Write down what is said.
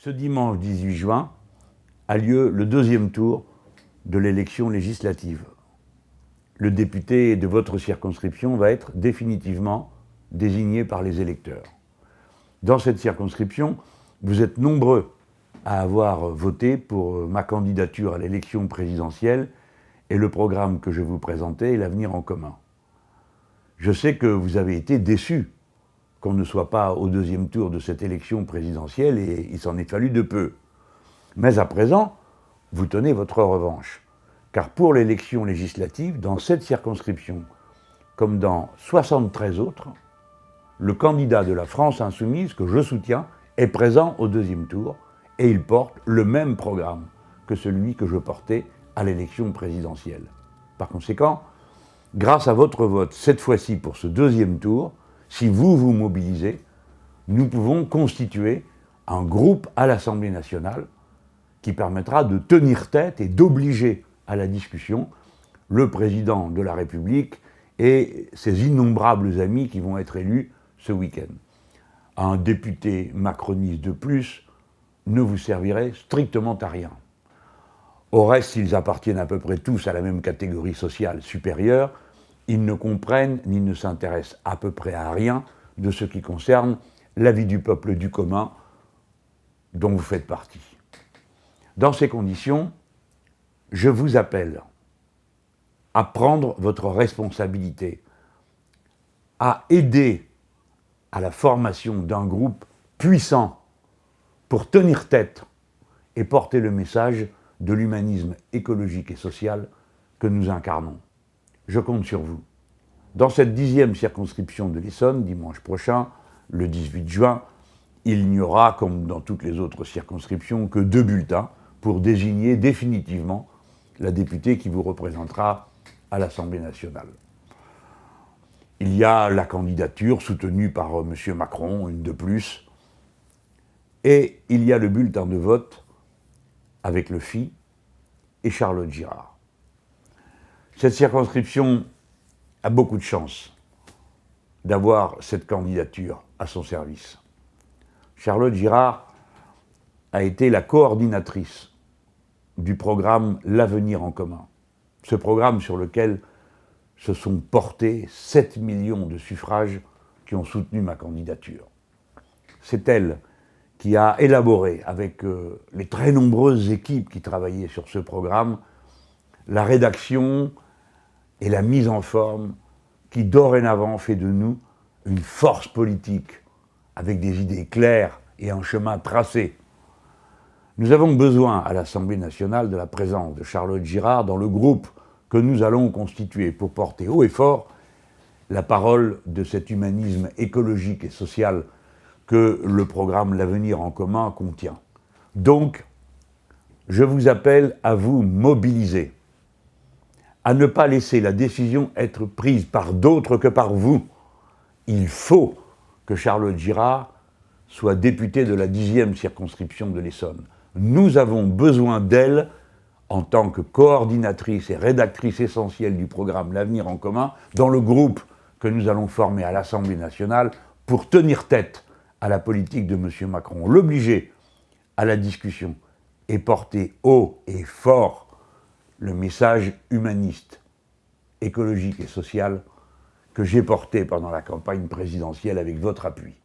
Ce dimanche 18 juin a lieu le deuxième tour de l'élection législative. Le député de votre circonscription va être définitivement désigné par les électeurs. Dans cette circonscription, vous êtes nombreux à avoir voté pour ma candidature à l'élection présidentielle et le programme que je vous présentais est l'Avenir en commun. Je sais que vous avez été déçus qu'on ne soit pas au deuxième tour de cette élection présidentielle et il s'en est fallu de peu. Mais à présent, vous tenez votre revanche. Car pour l'élection législative, dans cette circonscription, comme dans 73 autres, le candidat de la France insoumise, que je soutiens, est présent au deuxième tour et il porte le même programme que celui que je portais à l'élection présidentielle. Par conséquent, grâce à votre vote, cette fois-ci pour ce deuxième tour, si vous vous mobilisez, nous pouvons constituer un groupe à l'Assemblée nationale qui permettra de tenir tête et d'obliger à la discussion le président de la République et ses innombrables amis qui vont être élus ce week-end. Un député macroniste de plus ne vous servirait strictement à rien. Au reste, s'ils appartiennent à peu près tous à la même catégorie sociale supérieure, ils ne comprennent ni ne s'intéressent à peu près à rien de ce qui concerne la vie du peuple du commun dont vous faites partie. Dans ces conditions, je vous appelle à prendre votre responsabilité, à aider à la formation d'un groupe puissant pour tenir tête et porter le message de l'humanisme écologique et social que nous incarnons. Je compte sur vous. Dans cette 10e circonscription de l'Essonne, dimanche prochain, le 18 juin, il n'y aura, comme dans toutes les autres circonscriptions, que 2 bulletins pour désigner définitivement la députée qui vous représentera à l'Assemblée nationale. Il y a la candidature soutenue par M. Macron, une de plus, et il y a le bulletin de vote avec le FI et Charlotte Girard. Cette circonscription a beaucoup de chance d'avoir cette candidature à son service. Charlotte Girard a été la coordinatrice du programme L'Avenir en commun. Ce programme sur lequel se sont portés 7 millions de suffrages qui ont soutenu ma candidature. C'est elle qui a élaboré, avec les très nombreuses équipes qui travaillaient sur ce programme, la rédaction et la mise en forme qui dorénavant fait de nous une force politique avec des idées claires et un chemin tracé. Nous avons besoin à l'Assemblée nationale de la présence de Charlotte Girard dans le groupe que nous allons constituer pour porter haut et fort la parole de cet humanisme écologique et social que le programme L'Avenir en commun contient. Donc, je vous appelle à vous mobiliser, à ne pas laisser la décision être prise par d'autres que par vous. Il faut que Charlotte Girard soit députée de la 10e circonscription de l'Essonne. Nous avons besoin d'elle en tant que coordinatrice et rédactrice essentielle du programme L'Avenir en commun dans le groupe que nous allons former à l'Assemblée nationale pour tenir tête à la politique de M. Macron, l'obliger à la discussion et porter haut et fort le message humaniste, écologique et social que j'ai porté pendant la campagne présidentielle avec votre appui.